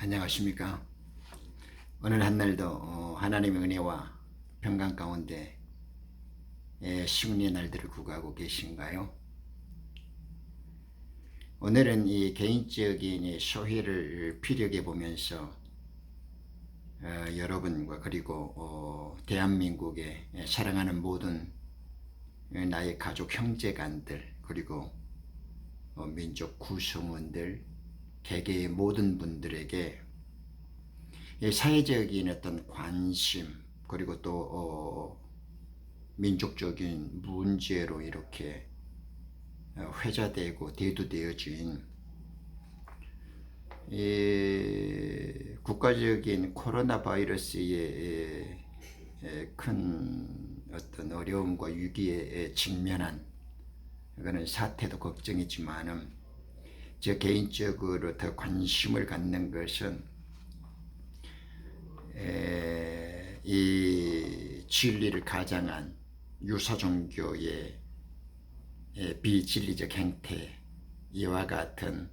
안녕하십니까. 오늘 한날도 하나님의 은혜와 평강 가운데 시운의 날들을 구가하고 계신가요? 오늘은 이 개인적인 소회를 피력해 보면서 여러분과 그리고 대한민국의 사랑하는 모든 나의 가족 형제간들 그리고 민족 구성원들 개개의 모든 분들에게 사회적인 어떤 관심 그리고 또 민족적인 문제로 이렇게 회자되고 대두되어진 국가적인 코로나 바이러스의 큰 어떤 어려움과 위기에 직면한 그런 사태도 걱정이지만은 저 개인적으로 더 관심을 갖는 것은 이 진리를 가장한 유사종교의 비진리적 행태 이와 같은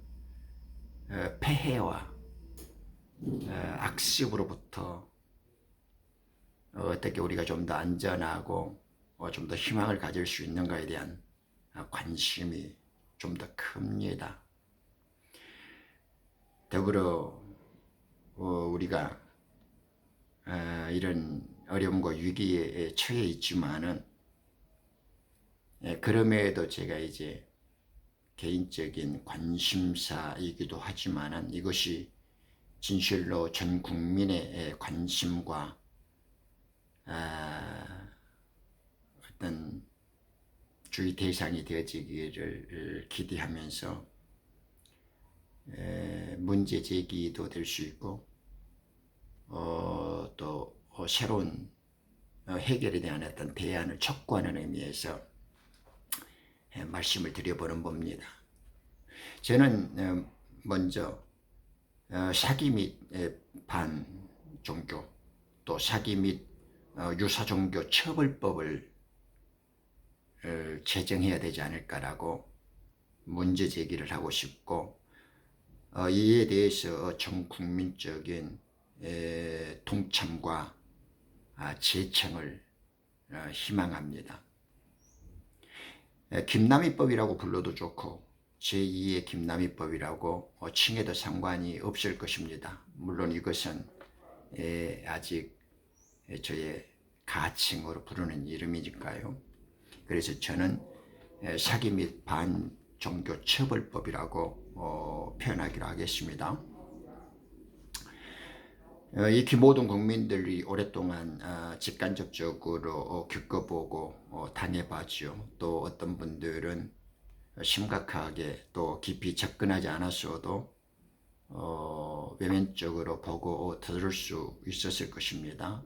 폐해와 악습으로부터 어떻게 우리가 좀 더 안전하고 좀 더 희망을 가질 수 있는가에 대한 관심이 좀 더 큽니다. 더불어 우리가 이런 어려움과 위기에 처해 있지만은 그럼에도 제가 이제 개인적인 관심사이기도 하지만은 이것이 진실로 전 국민의 관심과 어떤 주의 대상이 되어지기를 기대하면서 문제 제기도 될 수 있고 또 새로운 해결에 대한 어떤 대안을 촉구하는 의미에서 말씀을 드려보는 겁니다. 저는 먼저 사기 및 반종교 또 사기 및 유사종교 처벌법을 제정해야 되지 않을까라고 문제 제기를 하고 싶고 이에 대해서 전 국민적인 동참과 제청을 희망합니다. 김남희법이라고 불러도 좋고 제2의 김남희법이라고 칭해도 상관이 없을 것입니다. 물론 이것은 아직 저의 가칭으로 부르는 이름이니까요. 그래서 저는 사기 및 반종교 처벌법이라고 표현하기로 하겠습니다. 익히 모든 국민들이 오랫동안 직간접적으로 겪어보고 당해봤죠. 또 어떤 분들은 심각하게 또 깊이 접근하지 않았어도 외면적으로 보고 들을 수 있었을 것입니다.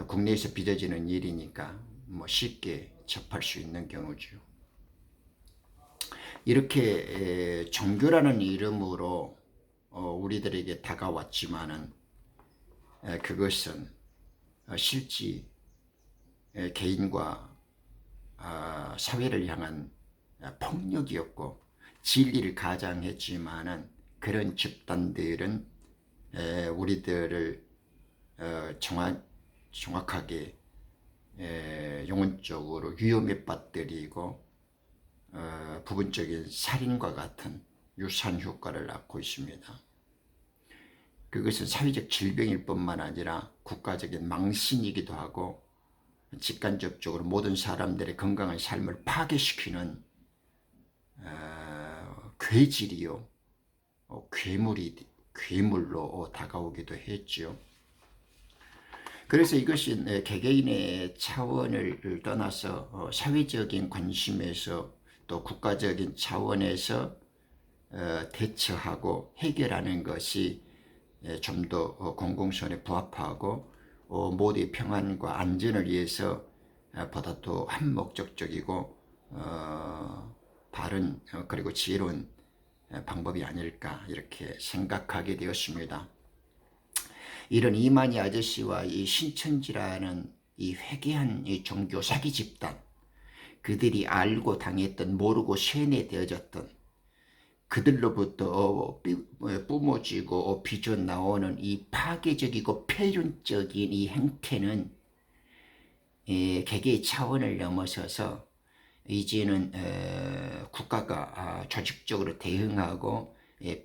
국내에서 빚어지는 일이니까 쉽게 접할 수 있는 경우죠. 이렇게 종교라는 이름으로 우리들에게 다가왔지만은 그것은 실제 개인과 사회를 향한 폭력이었고 진리를 가장했지만은 그런 집단들은 우리들을 정확하게 영혼적으로 위험에 빠뜨리고 부분적인 살인과 같은 유산 효과를 낳고 있습니다. 그것은 사회적 질병일 뿐만 아니라 국가적인 망신이기도 하고 직간접적으로 모든 사람들의 건강한 삶을 파괴시키는 괴질이요 괴물로 다가오기도 했죠. 그래서 이것이 개개인의 차원을 떠나서 사회적인 관심에서 또 국가적인 차원에서 대처하고 해결하는 것이 좀 더 공공선에 부합하고 모두의 평안과 안전을 위해서 보다 더 한목적적이고 바른 그리고 지혜로운 방법이 아닐까 이렇게 생각하게 되었습니다. 이런 이만희 아저씨와 이 신천지라는 이 회개한 이 종교 사기 집단, 그들이 알고 당했던 모르고 세뇌되어졌던 그들로부터 뿜어지고 빚어 나오는 이 파괴적이고 폐륜적인 이 행태는 개개의 차원을 넘어서서 이제는 국가가 조직적으로 대응하고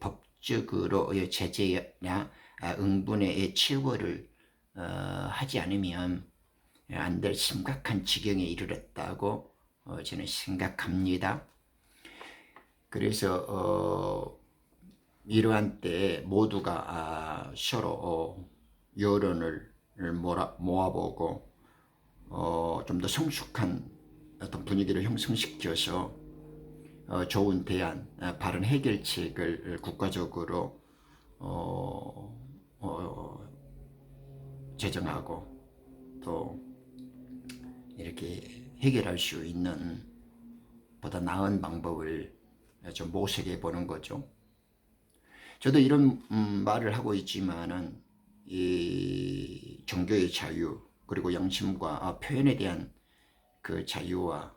법적으로 제재나 응분의 처벌을 하지 않으면 안 될 심각한 지경에 이르렀다고 저는 생각합니다. 그래서 이러한 때 모두가 서로 여론을 모아보고 좀 더 성숙한 어떤 분위기를 형성시켜서 좋은 대안, 바른 해결책을 국가적으로 제정하고 또 이렇게 해결할 수 있는 보다 나은 방법을 좀 모색해 보는 거죠. 저도 이런 말을 하고 있지만은 이 종교의 자유 그리고 양심과 표현에 대한 그 자유와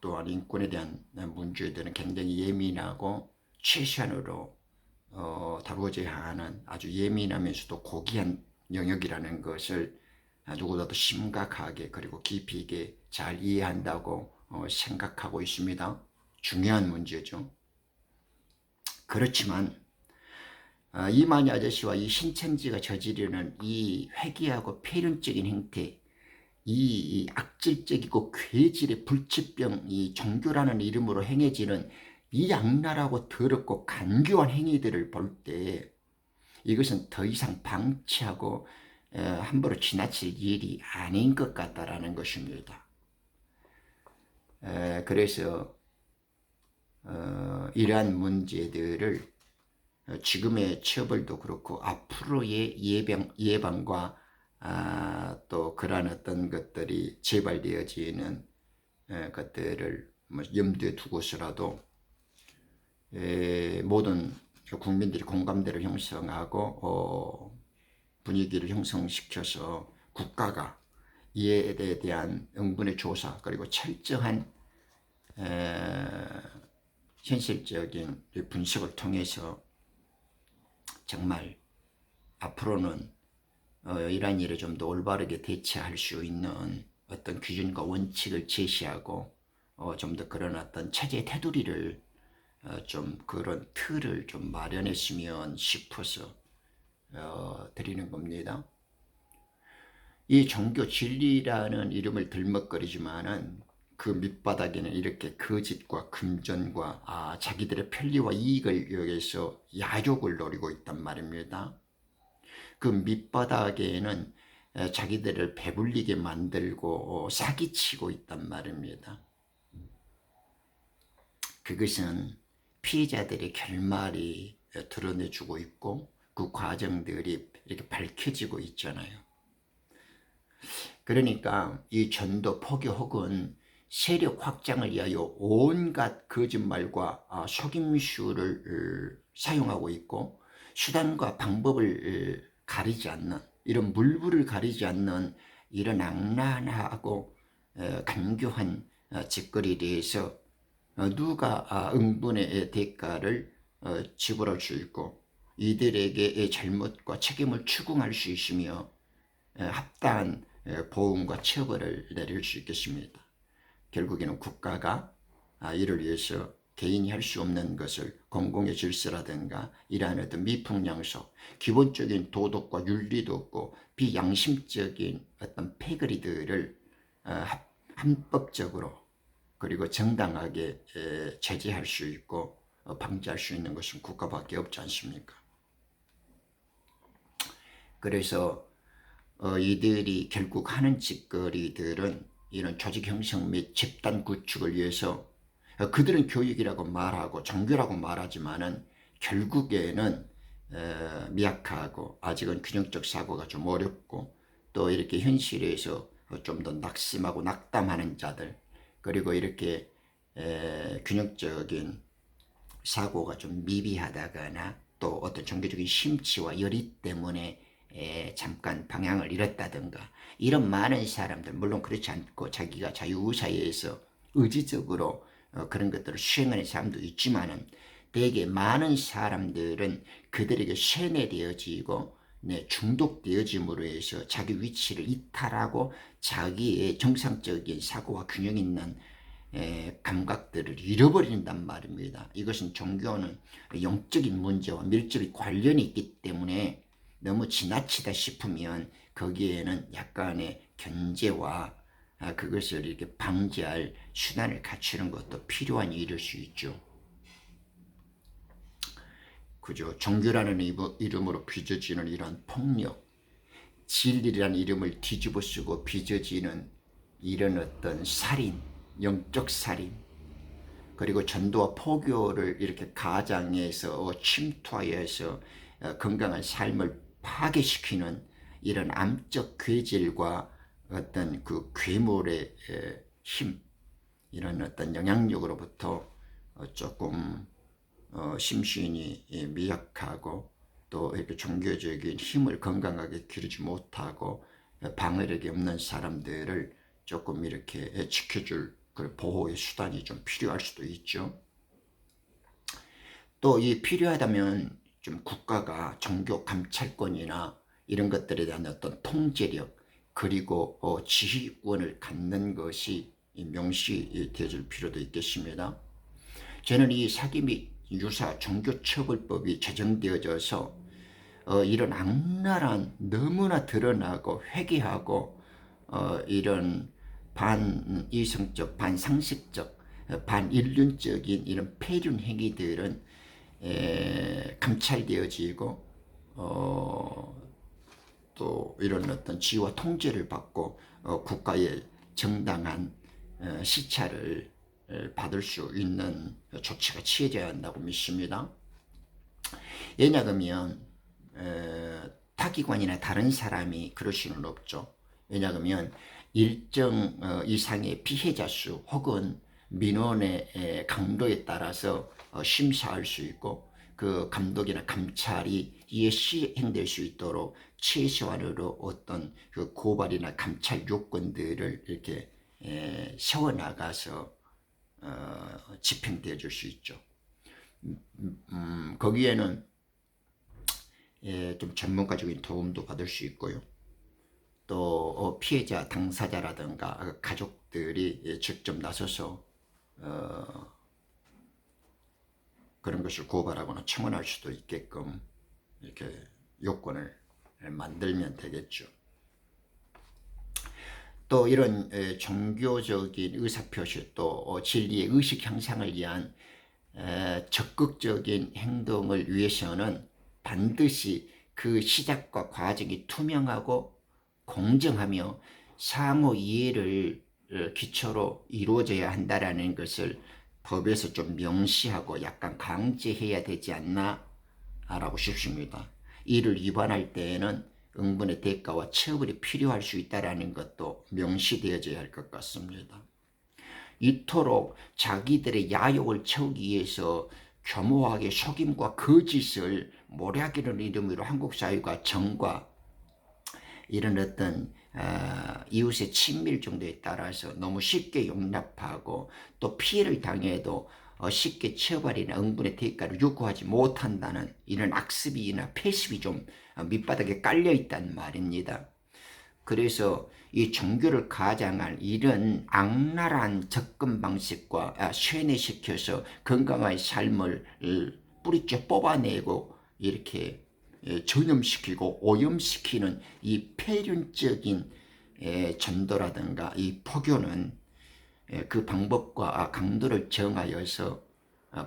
또한 인권에 대한 문제들은 굉장히 예민하고 최선으로 다루어져야 하는 아주 예민하면서도 고귀한 영역이라는 것을 누구보다도 심각하게 그리고 깊이 있게 잘 이해한다고 생각하고 있습니다. 중요한 문제죠. 그렇지만 이만희 아저씨와 이 신천지가 저지르는 이 회개하고 폐륜적인 행태, 이 악질적이고 괴질의 불치병, 이 종교라는 이름으로 행해지는 이 악랄하고 더럽고 간교한 행위들을 볼 때 이것은 더 이상 방치하고 함부로 지나칠 일이 아닌 것 같다라는 것입니다. 그래서 이러한 문제들을 지금의 처벌도 그렇고 앞으로의 예방과 또 그러한 어떤 것들이 재발되어지는 것들을 염두에 두고서라도 모든 국민들이 공감대를 형성하고 분위기를 형성시켜서 국가가 이에 대한 응분의 조사 그리고 철저한 현실적인 분석을 통해서 정말 앞으로는 이러한 일에 좀 더 올바르게 대처할 수 있는 어떤 기준과 원칙을 제시하고 좀 더 그런 어떤 체제 테두리를 좀 그런 틀을 좀 마련했으면 싶어서 드리는 겁니다. 이 종교 진리라는 이름을 들먹거리지만은 그 밑바닥에는 이렇게 거짓과 금전과 자기들의 편리와 이익을 위해서 야욕을 노리고 있단 말입니다. 그 밑바닥에는 자기들을 배불리게 만들고 사기치고 있단 말입니다. 그것은 피해자들의 결말이 드러내주고 있고 그 과정들이 이렇게 밝혀지고 있잖아요. 그러니까 이 전도 포교 혹은 세력 확장을 위하여 온갖 거짓말과 속임수를 사용하고 있고 수단과 방법을 가리지 않는 이런 물불을 가리지 않는 이런 악랄하고 간교한 짓거리에 대해서 누가 응분의 대가를 지불할 수 있고 이들에게 잘못과 책임을 추궁할 수 있으며 합당한 보응과 처벌을 내릴 수 있겠습니다. 결국에는 국가가 이를 위해서 개인이 할 수 없는 것을 공공의 질서라든가 이러한 어떤 미풍양속, 기본적인 도덕과 윤리도 없고 비양심적인 어떤 패거리들을 합법적으로 그리고 정당하게 제재할 수 있고 방지할 수 있는 것은 국가밖에 없지 않습니까? 그래서 이들이 결국 하는 짓거리들은 이런 조직 형성 및 집단 구축을 위해서 그들은 교육이라고 말하고 종교라고 말하지만은 결국에는 미약하고 아직은 균형적 사고가 좀 어렵고 또 이렇게 현실에서 좀 더 낙심하고 낙담하는 자들 그리고 이렇게 균형적인 사고가 좀 미비하다거나 또 어떤 종교적인 심취와 열의 때문에 잠깐 방향을 잃었다든가 이런 많은 사람들 물론 그렇지 않고 자기가 자유의사에 의해서 의지적으로 그런 것들을 수행하는 사람도 있지만은 되게 많은 사람들은 그들에게 세뇌되어지고 중독되어짐으로 해서 자기 위치를 이탈하고 자기의 정상적인 사고와 균형 있는 감각들을 잃어버린단 말입니다. 이것은 종교는 영적인 문제와 밀접히 관련이 있기 때문에 너무 지나치다 싶으면 거기에는 약간의 견제와 그것을 이렇게 방지할 수단을 갖추는 것도 필요한 일일 수 있죠. 그죠? 종교라는 이름으로 빚어지는 이런 폭력, 진리라는 이름을 뒤집어 쓰고 빚어지는 이런 어떤 살인, 영적 살인, 그리고 전도와 포교를 이렇게 가장에서 침투하여서 건강한 삶을 파괴시키는 이런 암적 괴질과 어떤 그 괴물의 힘, 이런 어떤 영향력으로부터 조금 심신이 미약하고 또 이렇게 종교적인 힘을 건강하게 기르지 못하고 방어력이 없는 사람들을 조금 이렇게 지켜줄 그 보호의 수단이 좀 필요할 수도 있죠. 또 이 필요하다면 좀 국가가 종교 감찰권이나 이런 것들에 대한 어떤 통제력 그리고 지휘권을 갖는 것이 명시되어질 필요도 있겠습니다. 저는 이 사기 및 유사 종교처벌법이 제정되어져서 이런 악랄한 너무나 드러나고 회개하고 이런 반이성적, 반상식적, 반인륜적인 이런 폐륜 행위들은 감찰되어지고 또 이런 어떤 지휘와 통제를 받고 국가의 정당한 시찰을 받을 수 있는 조치가 취해져야 한다고 믿습니다. 왜냐하면 타기관이나 다른 사람이 그럴 수는 없죠. 왜냐하면 일정 이상의 피해자 수 혹은 민원의 강도에 따라서 심사할 수 있고 그 감독이나 감찰이 이에 시행될 수 있도록 최소한으로 어떤 그 고발이나 감찰 요건들을 이렇게 세워나가서 집행되어 줄 수 있죠. 거기에는 좀 전문가적인 도움도 받을 수 있고요. 또 피해자 당사자라든가 가족들이 직접 나서서 그런 것을 고발하거나 청원할 수도 있게끔 이렇게 요건을 만들면 되겠죠. 또 이런 종교적인 의사표시 또 진리의 의식 향상을 위한 적극적인 행동을 위해서는 반드시 그 시작과 과정이 투명하고 공정하며 상호 이해를 기초로 이루어져야 한다라는 것을 법에서 좀 명시하고 약간 강제해야 되지 않나 라고 싶습니다. 이를 위반할 때에는 응분의 대가와 처벌이 필요할 수 있다는 것도 명시되어져야 할 것 같습니다. 이토록 자기들의 야욕을 채우기 위해서 교모하게 속임과 거짓을 모략이라는 이름으로 한국 사회가 정과 이런 어떤 이웃의 친밀 정도에 따라서 너무 쉽게 용납하고 또 피해를 당해도 쉽게 처벌이나 응분의 대가를 요구하지 못한다는 이런 악습이나 폐습이 좀 밑바닥에 깔려 있단 말입니다. 그래서 이 종교를 가장한 이런 악랄한 접근 방식과 쇠뇌시켜서 건강한 삶을 뿌리째 뽑아내고 이렇게 전염시키고 오염시키는 이 폐륜적인 전도라든가 이 포교는 그 방법과 강도를 정하여서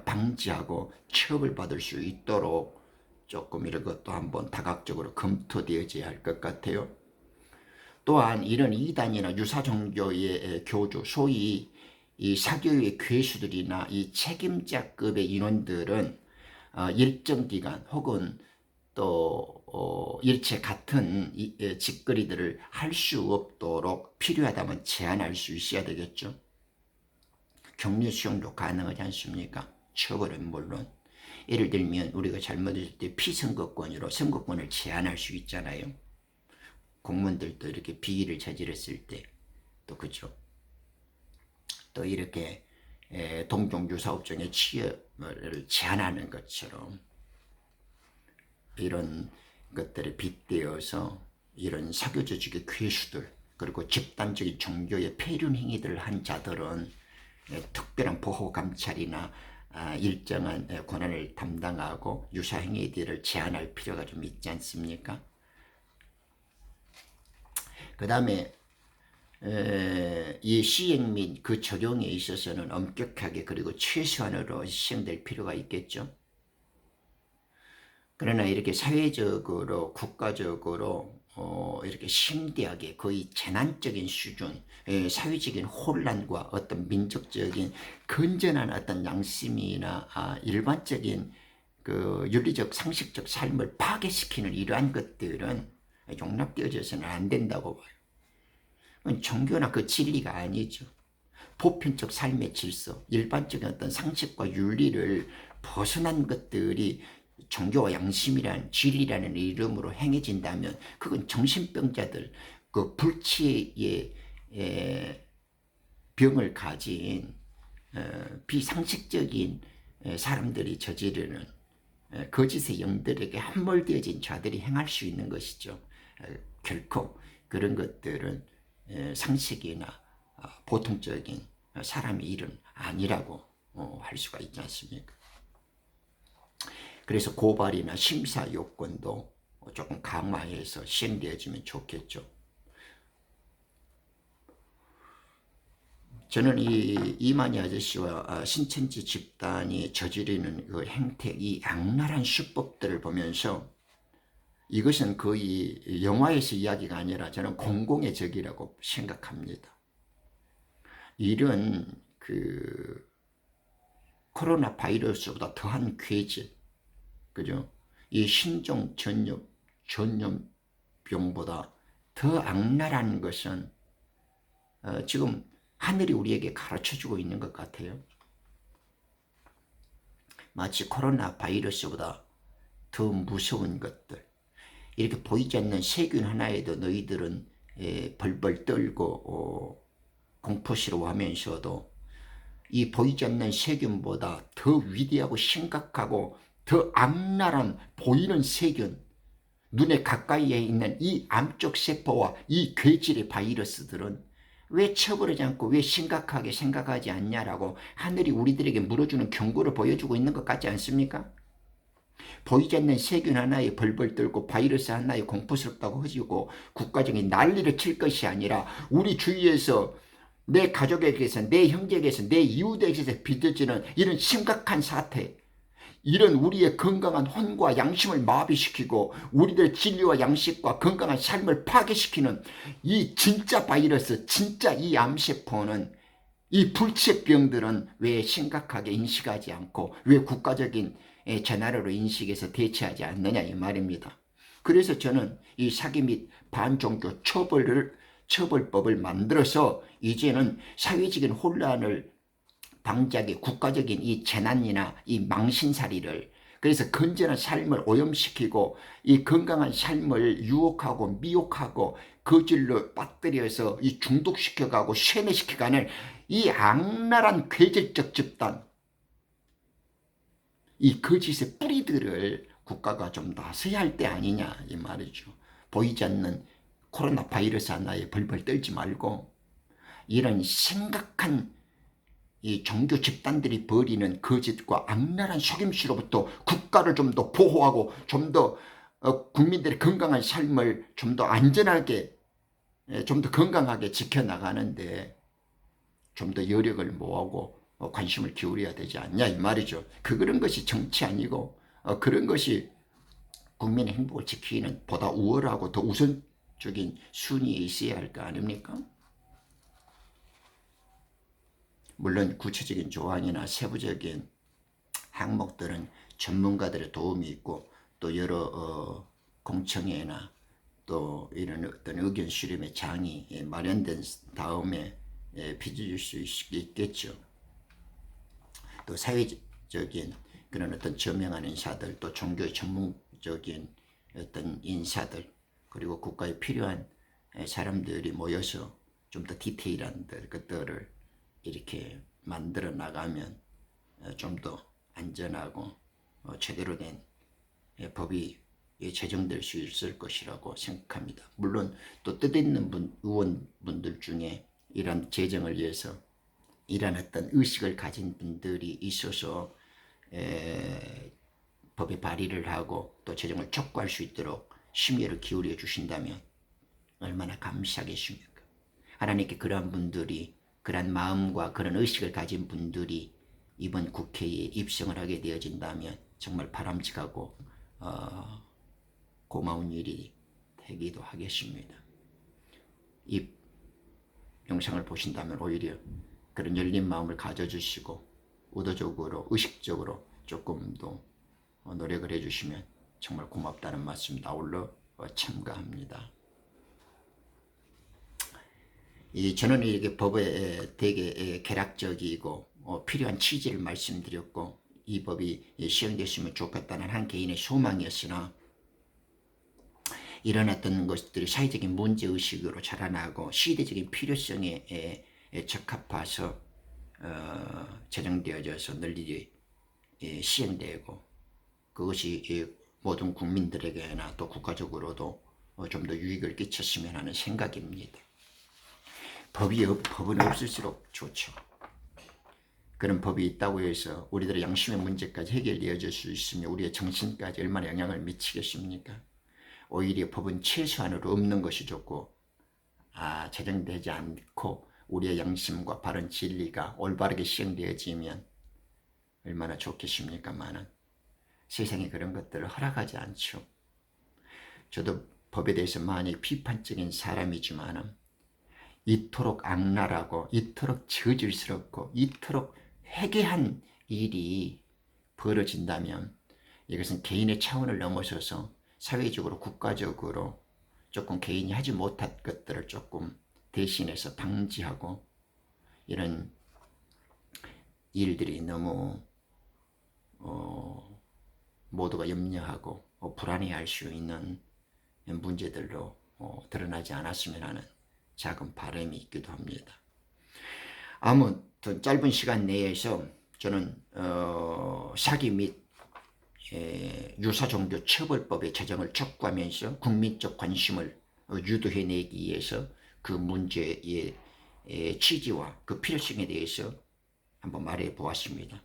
방지하고 처벌받을 수 있도록 조금 이런 것도 한번 다각적으로 검토되어져야 할 것 같아요. 또한 이런 이단이나 유사 종교의 교주, 소위 이 사교의 괴수들이나 이 책임자급의 인원들은 일정 기간 혹은 또 일체 같은 짓거리들을 할 수 없도록 필요하다면 제한할 수 있어야 되겠죠. 격리 수용도 가능하지 않습니까? 처벌은 물론. 예를 들면 우리가 잘못했을 때 피선거권으로 선거권을 제한할 수 있잖아요. 공무원들도 이렇게 비리를 저질렀을 때 또 그죠. 또 이렇게 동종주 사업장에 제한하는 것처럼 이런 것들에 빗대어서 이런 사교 조직의 괴수들 그리고 집단적인 종교의 폐륜 행위들을 한 자들은 특별한 보호 감찰이나 일정한 권한을 담당하고 유사 행위들을 제한할 필요가 좀 있지 않습니까? 그 다음에 이 시행 및 그 적용에 있어서는 엄격하게 그리고 최소한으로 시행될 필요가 있겠죠. 그러나 이렇게 사회적으로 국가적으로 이렇게 심대하게 거의 재난적인 수준 사회적인 혼란과 어떤 민족적인 건전한 어떤 양심이나 일반적인 그 윤리적 상식적 삶을 파괴시키는 이러한 것들은 용납되어져서는 안 된다고 봐요. 종교나 그 진리가 아니죠. 보편적 삶의 질서, 일반적인 어떤 상식과 윤리를 벗어난 것들이 종교와 양심이란 진리라는 이름으로 행해진다면 그건 정신병자들, 그 불치의 병을 가진 비상식적인 사람들이 저지르는 거짓의 영들에게 함몰되어진 자들이 행할 수 있는 것이죠. 결코 그런 것들은 상식이나 보통적인 사람의 일은 아니라고 할 수가 있지 않습니까? 그래서 고발이나 심사 요건도 조금 강화해서 시행되어지면 좋겠죠. 저는 이 이만희 아저씨와 신천지 집단이 저지르는 그 행태, 이 악랄한 수법들을 보면서 이것은 거의 영화에서 이야기가 아니라 저는 공공의 적이라고 생각합니다. 이런 그 코로나 바이러스보다 더한 괴질, 그죠? 이 신종 전염병보다 더 악랄한 것은 지금 하늘이 우리에게 가르쳐주고 있는 것 같아요. 마치 코로나 바이러스보다 더 무서운 것들, 이렇게 보이지 않는 세균 하나에도 너희들은 벌벌 떨고 공포스러워하면서도 이 보이지 않는 세균보다 더 위대하고 심각하고 더 악랄한 보이는 세균, 눈에 가까이에 있는 이 암적 세포와 이 괴질의 바이러스들은 왜 처벌하지 않고 왜 심각하게 생각하지 않냐라고 하늘이 우리들에게 물어주는 경고를 보여주고 있는 것 같지 않습니까? 보이지 않는 세균 하나에 벌벌 떨고 바이러스 하나에 공포스럽다고 허지고 국가적인 난리를 칠 것이 아니라 우리 주위에서 내 가족에게서 내 형제에게서 내 이웃에게서 빚어지는 이런 심각한 사태, 이런 우리의 건강한 혼과 양심을 마비시키고 우리들의 진리와 양식과 건강한 삶을 파괴시키는 이 진짜 바이러스, 진짜 이 암세포는, 이 불치병들은 왜 심각하게 인식하지 않고 왜 국가적인 재난으로 인식해서 대처하지 않느냐 이 말입니다. 그래서 저는 이 사기 및 반종교 처벌법을 만들어서 이제는 사회적인 혼란을 방지하기 국가적인 이 재난이나 이 망신살이를, 그래서 건전한 삶을 오염시키고 이 건강한 삶을 유혹하고 미혹하고 거질로 빠뜨려서 이 중독시켜가고 쇠뇌시켜가는 이 악랄한 괴질적 집단, 이 거짓의 뿌리들을 국가가 좀 나서야 할 때 아니냐 이 말이죠. 보이지 않는 코로나 바이러스 하나에 벌벌 떨지 말고 이런 심각한 이 종교 집단들이 벌이는 거짓과 악랄한 속임수로부터 국가를 좀 더 보호하고 좀 더 국민들의 건강한 삶을 좀 더 안전하게 좀 더 건강하게 지켜나가는데 좀 더 여력을 모으고 관심을 기울여야 되지 않냐 이 말이죠. 그런 것이 정치 아니고 그런 것이 국민의 행복을 지키는 보다 우월하고 더 우선적인 순위에 있어야 할 거 아닙니까? 물론 구체적인 조항이나 세부적인 항목들은 전문가들의 도움이 있고 또 여러 공청회나 또 이런 어떤 의견 수렴의 장이 마련된 다음에 빚어줄 수 있겠죠. 또 사회적인 그런 어떤 저명한 인사들, 또 종교의 전문적인 어떤 인사들, 그리고 국가에 필요한 사람들이 모여서 좀 더 디테일한 것들을 이렇게 만들어 나가면 좀 더 안전하고 제대로 된 법이 제정될 수 있을 것이라고 생각합니다. 물론 또 뜻있는 의원분들 중에 이런 제정을 위해서 이런 어떤 의식을 가진 분들이 있어서 법의 발의를 하고 또 제정을 촉구할 수 있도록 심의를 기울여 주신다면 얼마나 감사하겠습니까? 하나님께 그러한 분들이, 그러한 마음과 그런 의식을 가진 분들이 이번 국회에 입성을 하게 되어진다면 정말 바람직하고 고마운 일이 되기도 하겠습니다. 이 영상을 보신다면 오히려 그런 열린 마음을 가져주시고 의도적으로, 의식적으로 조금 더 노력을 해주시면 정말 고맙다는 말씀 아울러 참가합니다. 저는 이렇게 법에 되게 개락적이고 필요한 취지를 말씀드렸고 이 법이 시행됐으면 좋겠다는 한 개인의 소망이었으나 이런 어떤 것들이 사회적인 문제의식으로 자라나고 시대적인 필요성에 적합해서 제정되어져서 널리 시행되고 그것이 모든 국민들에게나 또 국가적으로도 좀 더 유익을 끼쳤으면 하는 생각입니다. 법은 없을수록 좋죠. 그런 법이 있다고 해서 우리들의 양심의 문제까지 해결되어질 수 있으며 우리의 정신까지 얼마나 영향을 미치겠습니까? 오히려 법은 최소한으로 없는 것이 좋고 제정되지 않고 우리의 양심과 바른 진리가 올바르게 시행되어지면 얼마나 좋겠습니까마는 세상에 그런 것들을 허락하지 않죠. 저도 법에 대해서 많이 비판적인 사람이지만 이토록 악랄하고 이토록 저질스럽고 이토록 회개한 일이 벌어진다면 이것은 개인의 차원을 넘어서서 사회적으로 국가적으로 조금 개인이 하지 못할 것들을 조금 대신해서 방지하고 이런 일들이 너무 모두가 염려하고 불안해할 수 있는 문제들로 드러나지 않았으면 하는 작은 바람이 있기도 합니다. 아무튼 짧은 시간 내에서 저는 사기 및 유사종교처벌법의 제정을 촉구하면서 국민적 관심을 유도해내기 위해서 그 문제의 취지와 그 필요성에 대해서 한번 말해보았습니다.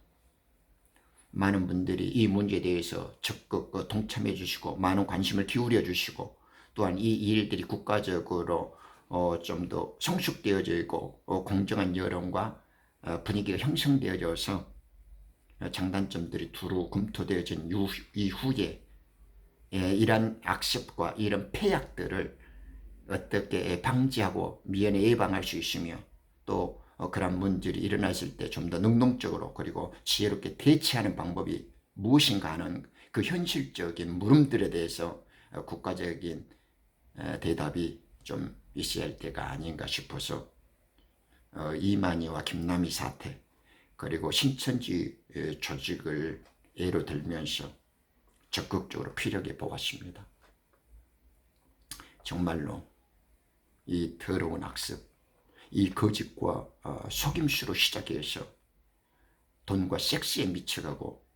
많은 분들이 이 문제에 대해서 적극 동참해 주시고 많은 관심을 기울여 주시고 또한 이 일들이 국가적으로 좀 더 성숙되어져 있고 공정한 여론과 분위기가 형성되어져서 장단점들이 두루 검토되어진 이후에 이러한 악습과 이런 폐약들을 어떻게 방지하고 미연에 예방할 수 있으며 또 그런 문제들이 일어났을 때 좀 더 능동적으로 그리고 지혜롭게 대처하는 방법이 무엇인가 하는 그 현실적인 물음들에 대해서 국가적인 대답이 좀 있어야 할 때가 아닌가 싶어서 이만희와 김남희 사태 그리고 신천지 조직을 예로 들면서 적극적으로 피력해 보았습니다. 정말로 이 더러운 악습, 이 거짓과 속임수로 시작해서 돈과 섹스에 미쳐가고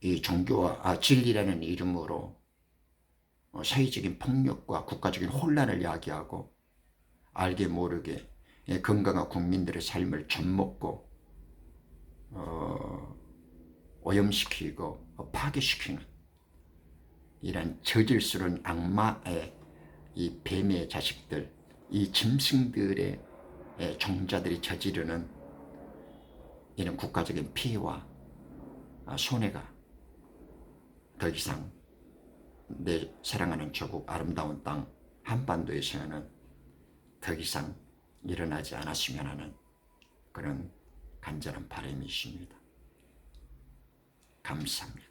이 종교와 진리라는 이름으로 사회적인 폭력과 국가적인 혼란을 야기하고 알게 모르게 건강한 국민들의 삶을 젖먹고 오염시키고 파괴시키는 이런 저질스러운 악마의 이 뱀의 자식들, 이 짐승들의 종자들이 저지르는 이런 국가적인 피해와 손해가 더 이상 내 사랑하는 조국 아름다운 땅 한반도에서는 더 이상 일어나지 않았으면 하는 그런 간절한 바람이 있습니다. 감사합니다.